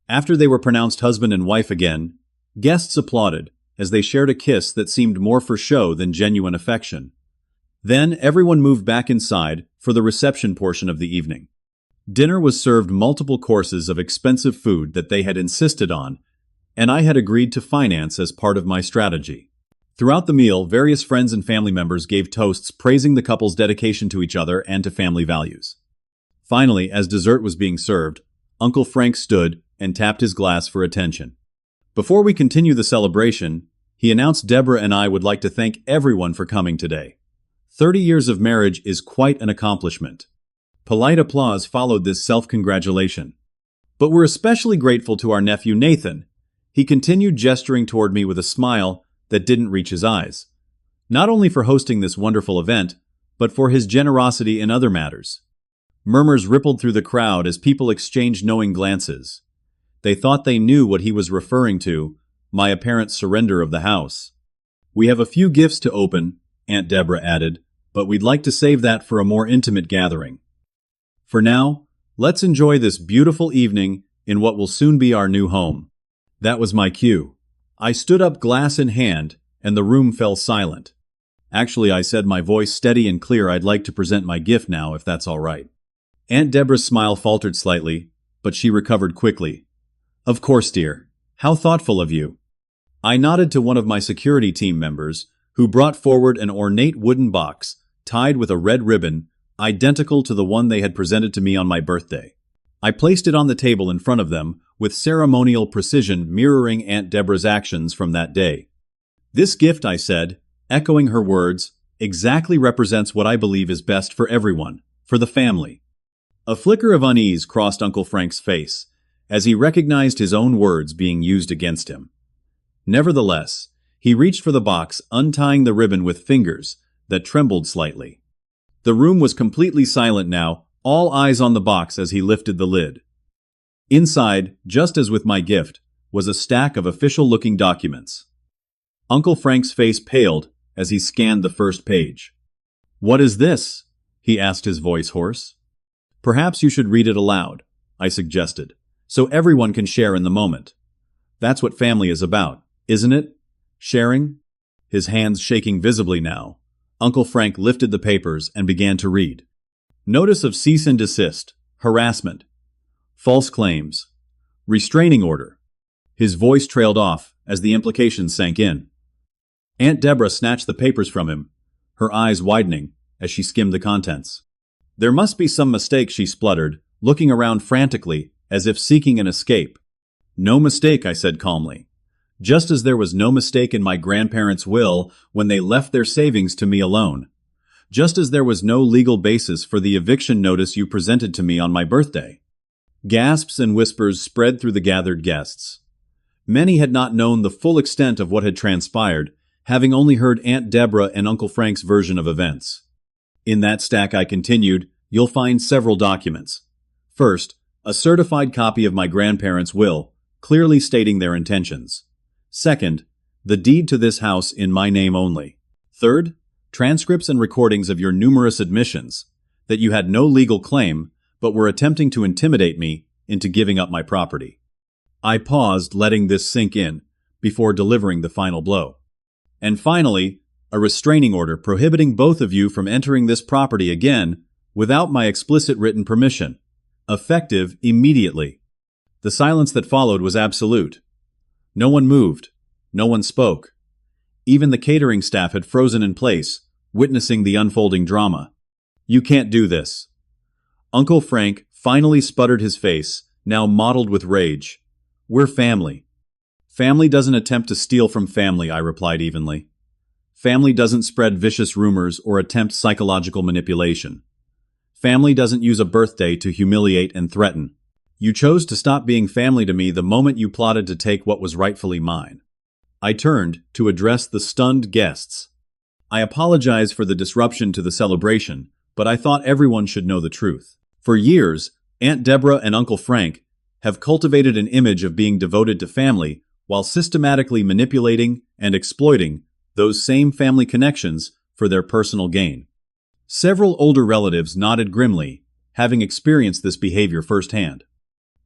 After they were pronounced husband and wife again, guests applauded as they shared a kiss that seemed more for show than genuine affection. Then everyone moved back inside for the reception portion of the evening. Dinner was served, multiple courses of expensive food that they had insisted on, and I had agreed to finance as part of my strategy. Throughout the meal, various friends and family members gave toasts praising the couple's dedication to each other and to family values. Finally, as dessert was being served, Uncle Frank stood and tapped his glass for attention. Before we continue the celebration, he announced Deborah and I would like to thank everyone for coming today. 30 years of marriage is quite an accomplishment. Polite applause followed this self-congratulation. But we're especially grateful to our nephew Nathan. He continued, gesturing toward me with a smile that didn't reach his eyes. Not only for hosting this wonderful event, but for his generosity in other matters. Murmurs rippled through the crowd as people exchanged knowing glances. They thought they knew what he was referring to, my apparent surrender of the house. We have a few gifts to open, Aunt Deborah added, but we'd like to save that for a more intimate gathering. For now, let's enjoy this beautiful evening in what will soon be our new home. That was my cue. I stood up, glass in hand, and the room fell silent. Actually, I said, my voice steady and clear, I'd like to present my gift now, if that's all right. Aunt Deborah's smile faltered slightly, but she recovered quickly. Of course, dear. How thoughtful of you. I nodded to one of my security team members, who brought forward an ornate wooden box, tied with a red ribbon, identical to the one they had presented to me on my birthday. I placed it on the table in front of them, with ceremonial precision mirroring Aunt Deborah's actions from that day. This gift, I said, echoing her words, exactly represents what I believe is best for everyone, for the family. A flicker of unease crossed Uncle Frank's face, as he recognized his own words being used against him. Nevertheless, he reached for the box, untying the ribbon with fingers that trembled slightly. The room was completely silent now, all eyes on the box as he lifted the lid. Inside, just as with my gift, was a stack of official-looking documents. Uncle Frank's face paled as he scanned the first page. "What is this?" he asked, his voice hoarse. "Perhaps you should read it aloud," I suggested, "so everyone can share in the moment. That's what family is about, isn't it? Sharing?" His hands shaking visibly now, Uncle Frank lifted the papers and began to read. Notice of cease and desist, harassment, false claims, restraining order. His voice trailed off as the implications sank in. Aunt Deborah snatched the papers from him, her eyes widening as she skimmed the contents. "There must be some mistake," she spluttered, looking around frantically as if seeking an escape. "No mistake," I said calmly. "Just as there was no mistake in my grandparents' will when they left their savings to me alone. Just as there was no legal basis for the eviction notice you presented to me on my birthday." Gasps and whispers spread through the gathered guests. Many had not known the full extent of what had transpired, having only heard Aunt Deborah and Uncle Frank's version of events. "In that stack," I continued, "you'll find several documents. First, a certified copy of my grandparents' will, clearly stating their intentions. Second, the deed to this house in my name only. Third, transcripts and recordings of your numerous admissions, that you had no legal claim, but were attempting to intimidate me into giving up my property." I paused, letting this sink in, before delivering the final blow. "And finally, a restraining order prohibiting both of you from entering this property again without my explicit written permission, effective immediately." The silence that followed was absolute. No one moved. No one spoke. Even the catering staff had frozen in place, witnessing the unfolding drama. "You can't do this." Uncle Frank finally sputtered, his face, now mottled with rage. "We're family." "Family doesn't attempt to steal from family," I replied evenly. "Family doesn't spread vicious rumors or attempt psychological manipulation. Family doesn't use a birthday to humiliate and threaten. You chose to stop being family to me the moment you plotted to take what was rightfully mine." I turned to address the stunned guests. "I apologize for the disruption to the celebration, but I thought everyone should know the truth. For years, Aunt Deborah and Uncle Frank have cultivated an image of being devoted to family while systematically manipulating and exploiting those same family connections for their personal gain." Several older relatives nodded grimly, having experienced this behavior firsthand.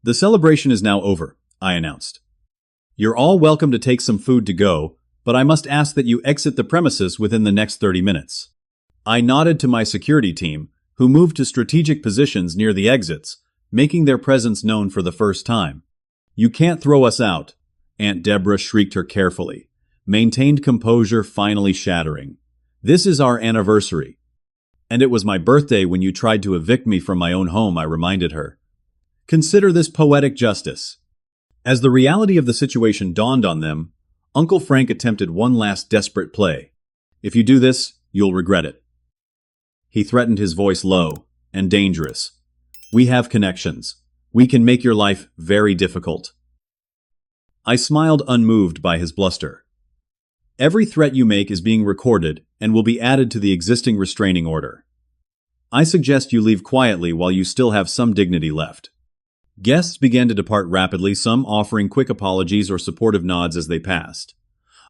"The celebration is now over," I announced. "You're all welcome to take some food to go, but I must ask that you exit the premises within the next 30 minutes. I nodded to my security team, who moved to strategic positions near the exits, making their presence known for the first time. "You can't throw us out," Aunt Deborah shrieked her carefully, maintained composure finally shattering. "This is our anniversary." "And it was my birthday when you tried to evict me from my own home," I reminded her. "Consider this poetic justice." As the reality of the situation dawned on them, Uncle Frank attempted one last desperate play. "If you do this, you'll regret it." He threatened, his voice low and dangerous. "We have connections. We can make your life very difficult." I smiled, unmoved by his bluster. "Every threat you make is being recorded and will be added to the existing restraining order. I suggest you leave quietly while you still have some dignity left." Guests began to depart rapidly, some offering quick apologies or supportive nods as they passed.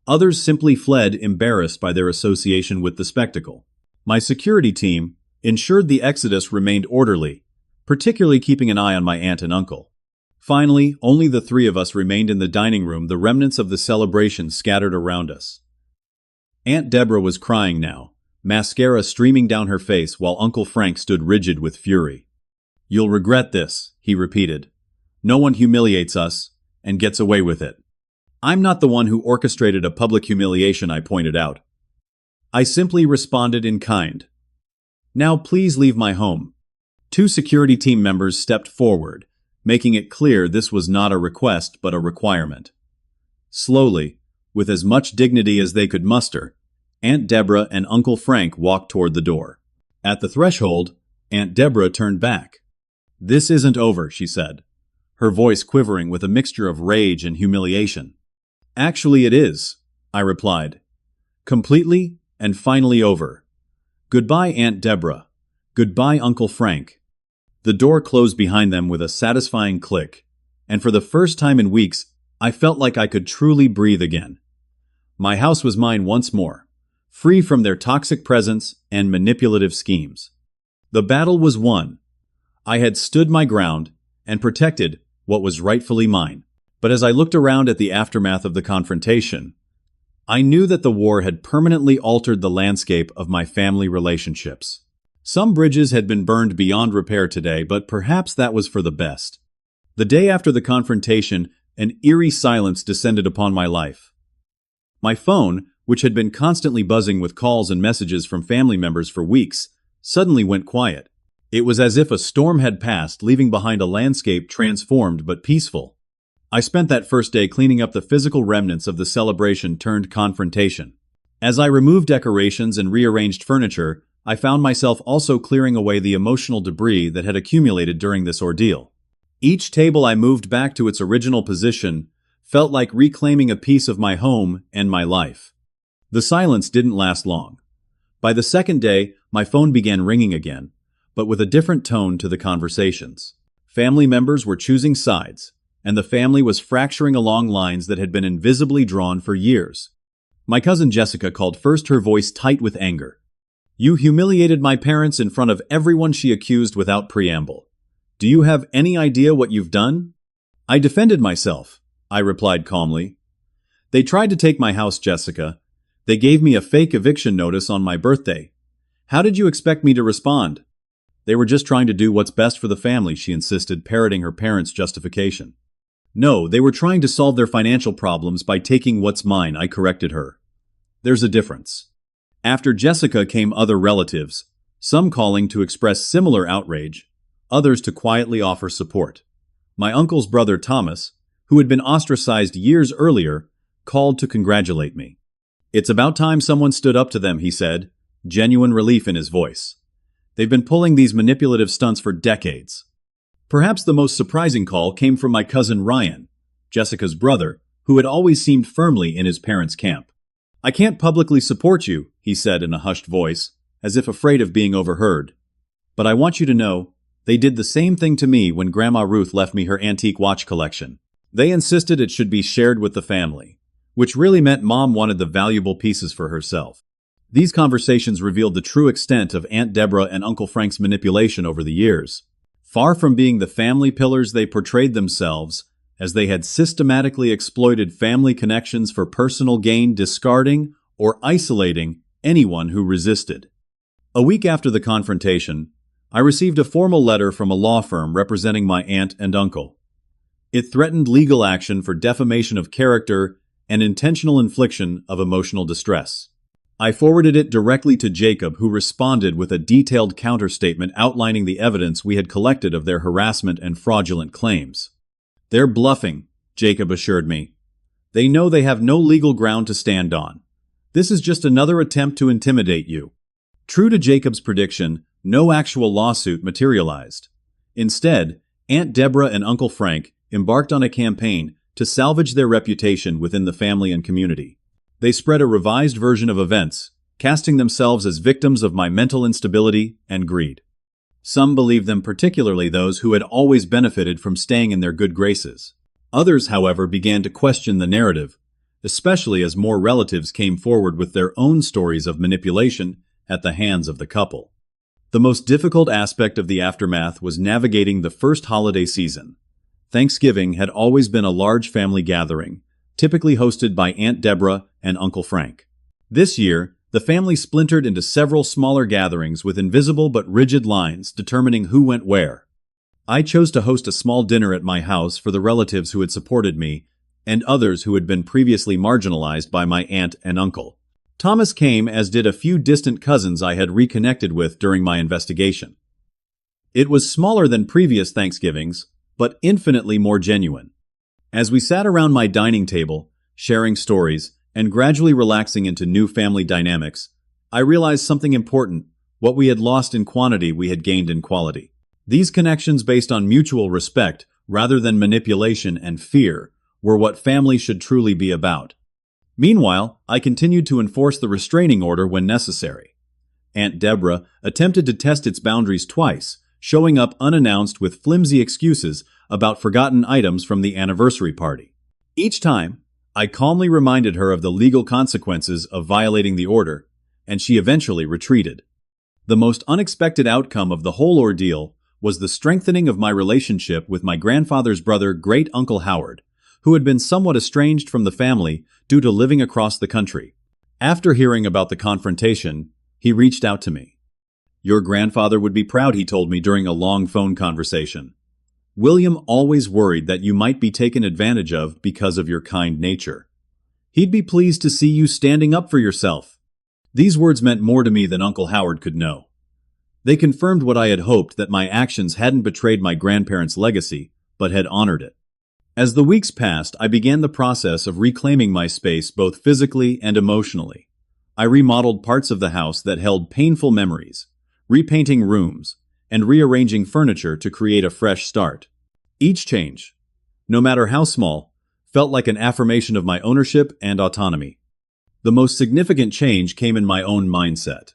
Others simply fled, embarrassed by their association with the spectacle. My security team ensured the exodus remained orderly, particularly keeping an eye on my aunt and uncle. Finally, only the three of us remained in the dining room, the remnants of the celebration scattered around us. Aunt Deborah was crying now, mascara streaming down her face, while Uncle Frank stood rigid with fury. "You'll regret this," he repeated. "No one humiliates us and gets away with it." "I'm not the one who orchestrated a public humiliation," I pointed out. "I simply responded in kind. Now please leave my home." Two security team members stepped forward, making it clear this was not a request but a requirement. Slowly, with as much dignity as they could muster, Aunt Deborah and Uncle Frank walked toward the door. At the threshold, Aunt Deborah turned back. "This isn't over," she said, her voice quivering with a mixture of rage and humiliation. "Actually, it is," I replied. "Completely and finally over. Goodbye, Aunt Deborah. Goodbye, Uncle Frank." The door closed behind them with a satisfying click, and for the first time in weeks, I felt like I could truly breathe again. My house was mine once more, free from their toxic presence and manipulative schemes. The battle was won. I had stood my ground and protected what was rightfully mine. But as I looked around at the aftermath of the confrontation, I knew that the war had permanently altered the landscape of my family relationships. Some bridges had been burned beyond repair today, but perhaps that was for the best. The day after the confrontation, an eerie silence descended upon my life. My phone, which had been constantly buzzing with calls and messages from family members for weeks, suddenly went quiet. It was as if a storm had passed, leaving behind a landscape transformed but peaceful. I spent that first day cleaning up the physical remnants of the celebration turned confrontation. As I removed decorations and rearranged furniture, I found myself also clearing away the emotional debris that had accumulated during this ordeal. Each table I moved back to its original position felt like reclaiming a piece of my home and my life. The silence didn't last long. By the second day, my phone began ringing again, but with a different tone to the conversations. Family members were choosing sides, and the family was fracturing along lines that had been invisibly drawn for years. My cousin Jessica called first, her voice tight with anger. "You humiliated my parents in front of everyone," she accused without preamble. "Do you have any idea what you've done?" "I defended myself," I replied calmly. "They tried to take my house, Jessica. They gave me a fake eviction notice on my birthday. How did you expect me to respond?" "They were just trying to do what's best for the family," she insisted, parroting her parents' justification. "No, they were trying to solve their financial problems by taking what's mine," I corrected her. "There's a difference." After Jessica came other relatives, some calling to express similar outrage, others to quietly offer support. My uncle's brother Thomas, who had been ostracized years earlier, called to congratulate me. "It's about time someone stood up to them," he said, genuine relief in his voice. "They've been pulling these manipulative stunts for decades." Perhaps the most surprising call came from my cousin Ryan, Jessica's brother, who had always seemed firmly in his parents' camp. "I can't publicly support you," he said in a hushed voice, as if afraid of being overheard. "But I want you to know, they did the same thing to me when Grandma Ruth left me her antique watch collection. They insisted it should be shared with the family, which really meant Mom wanted the valuable pieces for herself." These conversations revealed the true extent of Aunt Deborah and Uncle Frank's manipulation over the years. Far from being the family pillars they portrayed themselves, as they had systematically exploited family connections for personal gain, discarding or isolating anyone who resisted. A week after the confrontation, I received a formal letter from a law firm representing my aunt and uncle. It threatened legal action for defamation of character and intentional infliction of emotional distress. I forwarded it directly to Jacob, who responded with a detailed counterstatement outlining the evidence we had collected of their harassment and fraudulent claims. "They're bluffing," Jacob assured me. "They know they have no legal ground to stand on. This is just another attempt to intimidate you." True to Jacob's prediction, no actual lawsuit materialized. Instead, Aunt Deborah and Uncle Frank embarked on a campaign to salvage their reputation within the family and community. They spread a revised version of events, casting themselves as victims of my mental instability and greed. Some believed them, particularly those who had always benefited from staying in their good graces. Others, however, began to question the narrative, especially as more relatives came forward with their own stories of manipulation at the hands of the couple. The most difficult aspect of the aftermath was navigating the first holiday season. Thanksgiving had always been a large family gathering, typically hosted by Aunt Deborah and Uncle Frank. This year, the family splintered into several smaller gatherings with invisible but rigid lines determining who went where. I chose to host a small dinner at my house for the relatives who had supported me and others who had been previously marginalized by my aunt and uncle. Thomas came, as did a few distant cousins I had reconnected with during my investigation. It was smaller than previous Thanksgivings, but infinitely more genuine. As we sat around my dining table, sharing stories, and gradually relaxing into new family dynamics, I realized something important: what we had lost in quantity we had gained in quality. These connections based on mutual respect, rather than manipulation and fear, were what family should truly be about. Meanwhile, I continued to enforce the restraining order when necessary. Aunt Deborah attempted to test its boundaries twice, showing up unannounced with flimsy excuses about forgotten items from the anniversary party. Each time, I calmly reminded her of the legal consequences of violating the order, and she eventually retreated. The most unexpected outcome of the whole ordeal was the strengthening of my relationship with my grandfather's brother, Great Uncle Howard, who had been somewhat estranged from the family due to living across the country. After hearing about the confrontation, he reached out to me. "Your grandfather would be proud," he told me during a long phone conversation. "William always worried that you might be taken advantage of because of your kind nature. He'd be pleased to see you standing up for yourself." These words meant more to me than Uncle Howard could know. They confirmed what I had hoped, that my actions hadn't betrayed my grandparents' legacy, but had honored it. As the weeks passed, I began the process of reclaiming my space both physically and emotionally. I remodeled parts of the house that held painful memories, repainting rooms, and rearranging furniture to create a fresh start. Each change, no matter how small, felt like an affirmation of my ownership and autonomy. The most significant change came in my own mindset.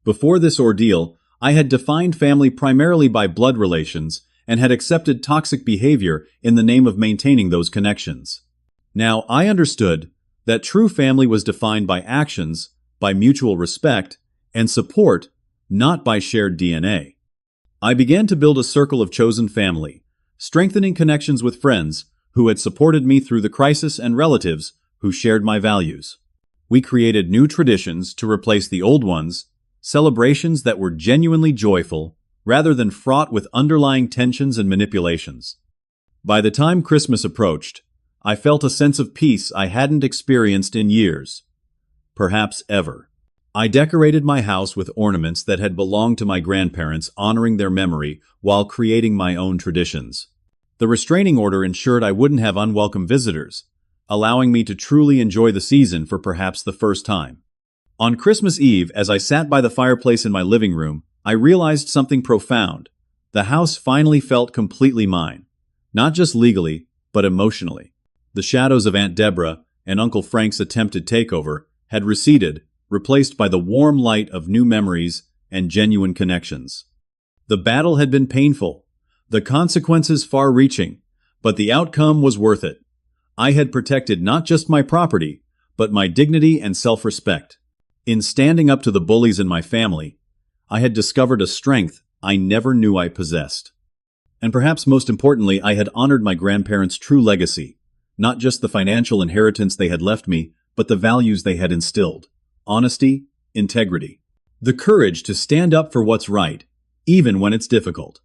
Before this ordeal, I had defined family primarily by blood relations and had accepted toxic behavior in the name of maintaining those connections. Now I understood that true family was defined by actions, by mutual respect, and support, not by shared DNA. I began to build a circle of chosen family, strengthening connections with friends who had supported me through the crisis and relatives who shared my values. We created new traditions to replace the old ones, celebrations that were genuinely joyful, rather than fraught with underlying tensions and manipulations. By the time Christmas approached, I felt a sense of peace I hadn't experienced in years, perhaps ever. I decorated my house with ornaments that had belonged to my grandparents, honoring their memory while creating my own traditions. The restraining order ensured I wouldn't have unwelcome visitors, allowing me to truly enjoy the season for perhaps the first time. On Christmas Eve, as I sat by the fireplace in my living room, I realized something profound. The house finally felt completely mine, not just legally, but emotionally. The shadows of Aunt Deborah and Uncle Frank's attempted takeover had receded, replaced by the warm light of new memories and genuine connections. The battle had been painful, the consequences far-reaching, but the outcome was worth it. I had protected not just my property, but my dignity and self-respect. In standing up to the bullies in my family, I had discovered a strength I never knew I possessed. And perhaps most importantly, I had honored my grandparents' true legacy, not just the financial inheritance they had left me, but the values they had instilled: honesty, integrity, the courage to stand up for what's right, even when it's difficult.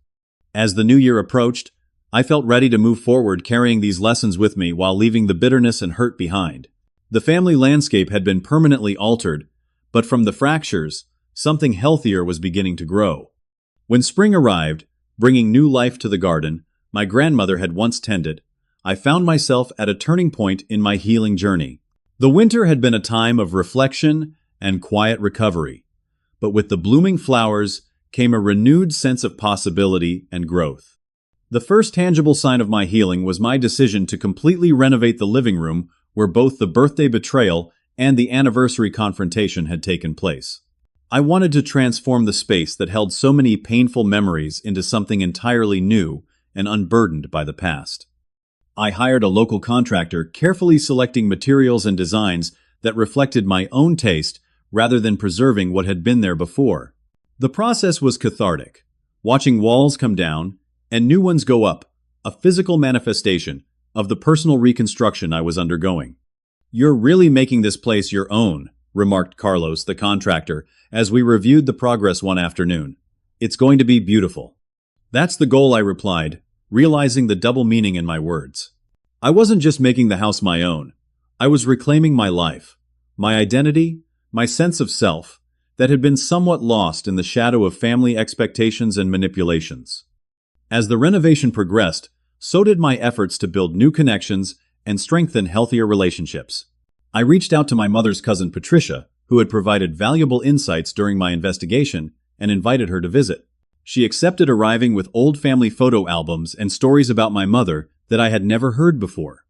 As the new year approached, I felt ready to move forward, carrying these lessons with me while leaving the bitterness and hurt behind. The family landscape had been permanently altered, but from the fractures, something healthier was beginning to grow. When spring arrived, bringing new life to the garden my grandmother had once tended, I found myself at a turning point in my healing journey. The winter had been a time of reflection and quiet recovery, but with the blooming flowers came a renewed sense of possibility and growth. The first tangible sign of my healing was my decision to completely renovate the living room where both the birthday betrayal and the anniversary confrontation had taken place. I wanted to transform the space that held so many painful memories into something entirely new and unburdened by the past. I hired a local contractor, carefully selecting materials and designs that reflected my own taste rather than preserving what had been there before. The process was cathartic, watching walls come down and new ones go up, a physical manifestation of the personal reconstruction I was undergoing. "You're really making this place your own," remarked Carlos, the contractor, as we reviewed the progress one afternoon. "It's going to be beautiful." "That's the goal," I replied, realizing the double meaning in my words. I wasn't just making the house my own. I was reclaiming my life, my identity, my sense of self, that had been somewhat lost in the shadow of family expectations and manipulations. As the renovation progressed, so did my efforts to build new connections and strengthen healthier relationships. I reached out to my mother's cousin Patricia, who had provided valuable insights during my investigation, and invited her to visit. She accepted, arriving with old family photo albums and stories about my mother that I had never heard before.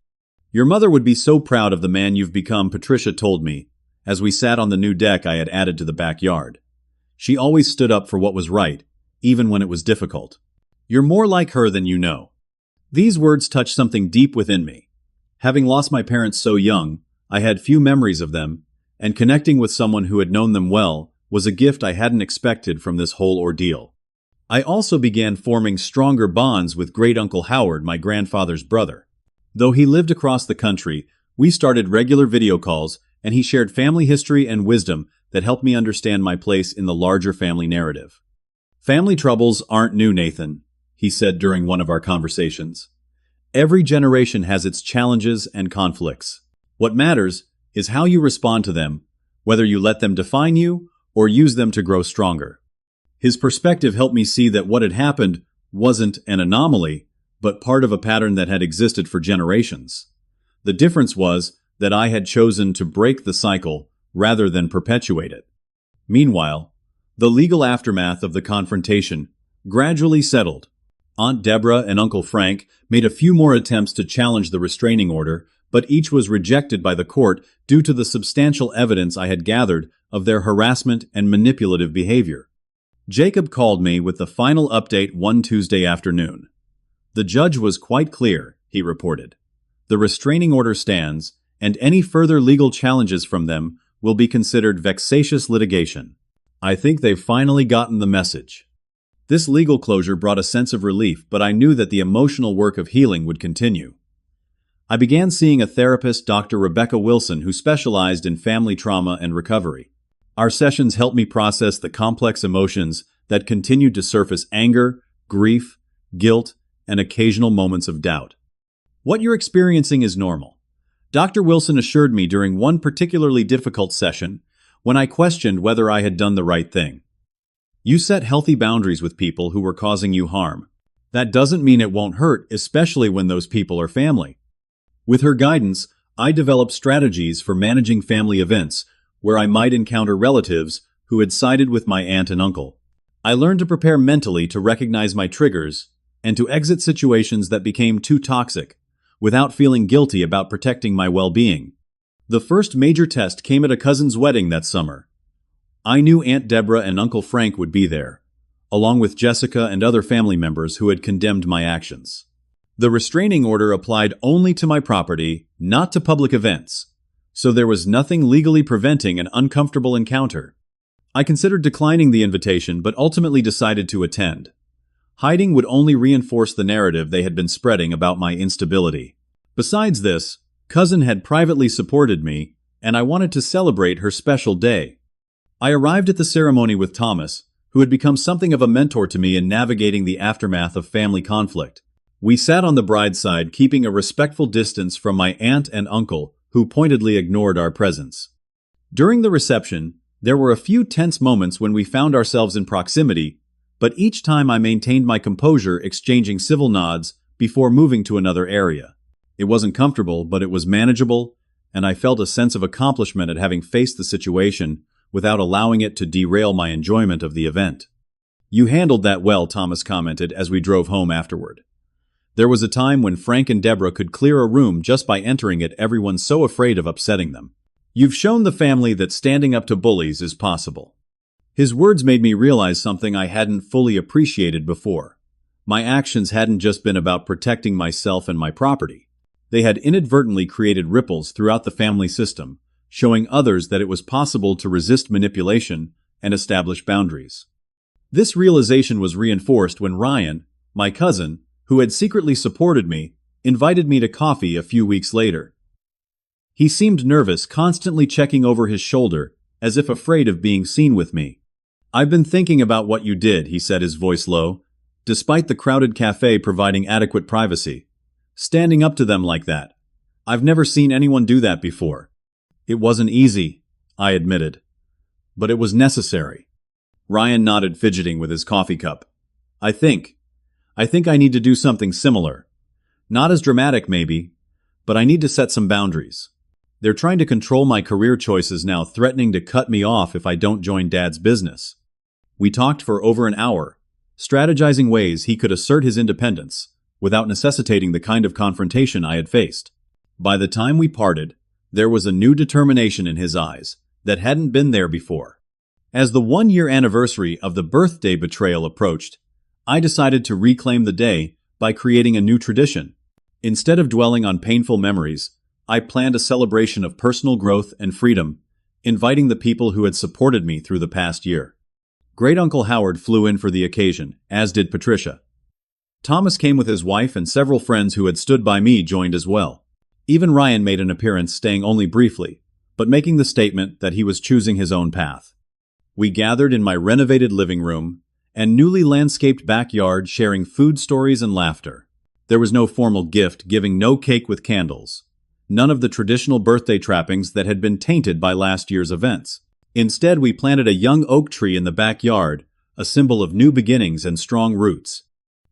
"Your mother would be so proud of the man you've become," Patricia told me, as we sat on the new deck I had added to the backyard. "She always stood up for what was right, even when it was difficult. You're more like her than you know." These words touched something deep within me. Having lost my parents so young, I had few memories of them, and connecting with someone who had known them well was a gift I hadn't expected from this whole ordeal. I also began forming stronger bonds with Great-Uncle Howard, my grandfather's brother. Though he lived across the country, we started regular video calls, and he shared family history and wisdom that helped me understand my place in the larger family narrative. "Family troubles aren't new, Nathan," he said during one of our conversations. "Every generation has its challenges and conflicts. What matters is how you respond to them, whether you let them define you or use them to grow stronger." His perspective helped me see that what had happened wasn't an anomaly, but part of a pattern that had existed for generations. The difference was that I had chosen to break the cycle rather than perpetuate it. Meanwhile, the legal aftermath of the confrontation gradually settled. Aunt Deborah and Uncle Frank made a few more attempts to challenge the restraining order, but each was rejected by the court due to the substantial evidence I had gathered of their harassment and manipulative behavior. Jacob called me with the final update one Tuesday afternoon. "The judge was quite clear," he reported. "The restraining order stands, and any further legal challenges from them will be considered vexatious litigation. I think they've finally gotten the message." This legal closure brought a sense of relief, but I knew that the emotional work of healing would continue. I began seeing a therapist, Dr. Rebecca Wilson, who specialized in family trauma and recovery. Our sessions helped me process the complex emotions that continued to surface: anger, grief, guilt, and occasional moments of doubt. "What you're experiencing is normal," Dr. Wilson assured me during one particularly difficult session when I questioned whether I had done the right thing. "You set healthy boundaries with people who were causing you harm. That doesn't mean it won't hurt, especially when those people are family." With her guidance, I developed strategies for managing family events where I might encounter relatives who had sided with my aunt and uncle. I learned to prepare mentally to recognize my triggers and to exit situations that became too toxic, without feeling guilty about protecting my well-being. The first major test came at a cousin's wedding that summer. I knew Aunt Deborah and Uncle Frank would be there, along with Jessica and other family members who had condemned my actions. The restraining order applied only to my property, not to public events, so there was nothing legally preventing an uncomfortable encounter. I considered declining the invitation, but ultimately decided to attend. Hiding would only reinforce the narrative they had been spreading about my instability. Besides this, Cousin had privately supported me, and I wanted to celebrate her special day. I arrived at the ceremony with Thomas, who had become something of a mentor to me in navigating the aftermath of family conflict. We sat on the bride's side, keeping a respectful distance from my aunt and uncle, who pointedly ignored our presence. During the reception, there were a few tense moments when we found ourselves in proximity, but each time I maintained my composure, exchanging civil nods before moving to another area. It wasn't comfortable, but it was manageable, and I felt a sense of accomplishment at having faced the situation without allowing it to derail my enjoyment of the event. "You handled that well," Thomas commented as we drove home afterward. "There was a time when Frank and Deborah could clear a room just by entering it, everyone so afraid of upsetting them. You've shown the family that standing up to bullies is possible." His words made me realize something I hadn't fully appreciated before. My actions hadn't just been about protecting myself and my property. They had inadvertently created ripples throughout the family system, showing others that it was possible to resist manipulation and establish boundaries. This realization was reinforced when Ryan, my cousin, who had secretly supported me, invited me to coffee a few weeks later. He seemed nervous, constantly checking over his shoulder, as if afraid of being seen with me. "I've been thinking about what you did," he said, his voice low, "despite the crowded cafe providing adequate privacy. Standing up to them like that. I've never seen anyone do that before." "It wasn't easy," I admitted, "but it was necessary." Ryan nodded, fidgeting with his coffee cup. I think I need to do something similar. Not as dramatic, maybe, but I need to set some boundaries. They're trying to control my career choices now, threatening to cut me off if I don't join Dad's business." We talked for over an hour, strategizing ways he could assert his independence without necessitating the kind of confrontation I had faced. By the time we parted, there was a new determination in his eyes that hadn't been there before. As the one-year anniversary of the birthday betrayal approached, I decided to reclaim the day by creating a new tradition. Instead of dwelling on painful memories, I planned a celebration of personal growth and freedom, inviting the people who had supported me through the past year. Great Uncle Howard flew in for the occasion, as did Patricia. Thomas came with his wife, and several friends who had stood by me joined as well. Even Ryan made an appearance, staying only briefly, but making the statement that he was choosing his own path. We gathered in my renovated living room and newly landscaped backyard, sharing food stories and laughter. There was no formal gift giving, no cake with candles, none of the traditional birthday trappings that had been tainted by last year's events. Instead, we planted a young oak tree in the backyard, a symbol of new beginnings and strong roots.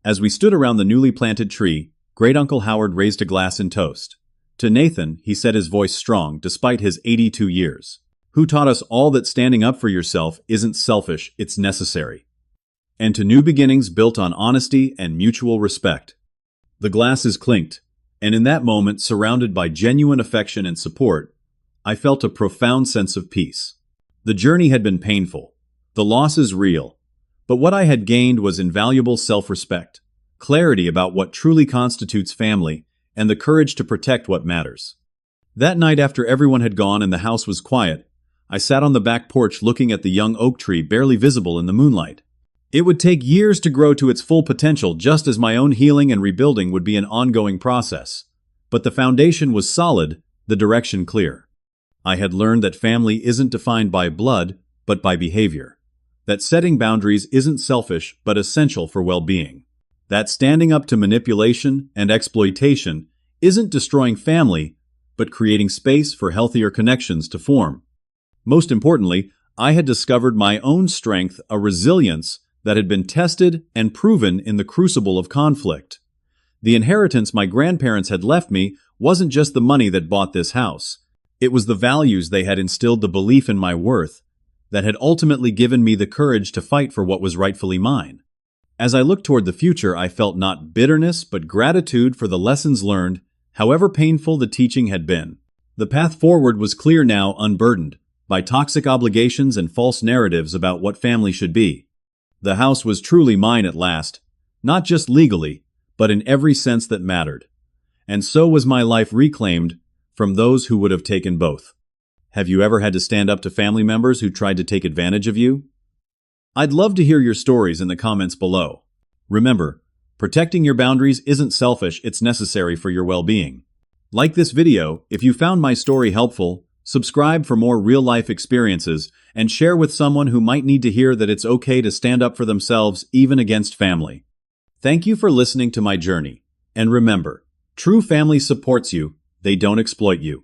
As we stood around the newly planted tree, Great Uncle Howard raised a glass in toast. To Nathan, he said, his voice strong despite his 82 years, who taught us all that standing up for yourself isn't selfish, it's necessary. And to new beginnings built on honesty and mutual respect. The glasses clinked, and in that moment, surrounded by genuine affection and support, I felt a profound sense of peace. The journey had been painful, the losses real, but what I had gained was invaluable self-respect, clarity about what truly constitutes family, and the courage to protect what matters. That night, after everyone had gone and the house was quiet, I sat on the back porch looking at the young oak tree barely visible in the moonlight. It would take years to grow to its full potential, just as my own healing and rebuilding would be an ongoing process. But the foundation was solid, the direction clear. I had learned that family isn't defined by blood, but by behavior. That setting boundaries isn't selfish, but essential for well-being. That standing up to manipulation and exploitation isn't destroying family, but creating space for healthier connections to form. Most importantly, I had discovered my own strength, a resilience that had been tested and proven in the crucible of conflict. The inheritance my grandparents had left me wasn't just the money that bought this house. It was the values they had instilled, the belief in my worth, that had ultimately given me the courage to fight for what was rightfully mine. As I looked toward the future, I felt not bitterness, but gratitude for the lessons learned, however painful the teaching had been. The path forward was clear now, unburdened by toxic obligations and false narratives about what family should be. The house was truly mine at last, not just legally, but in every sense that mattered. And so was my life reclaimed from those who would have taken both. Have you ever had to stand up to family members who tried to take advantage of you? I'd love to hear your stories in the comments below. Remember, protecting your boundaries isn't selfish, it's necessary for your well-being. Like this video if you found my story helpful, subscribe for more real-life experiences, and share with someone who might need to hear that it's okay to stand up for themselves even against family. Thank you for listening to my journey. And remember, true family supports you, they don't exploit you.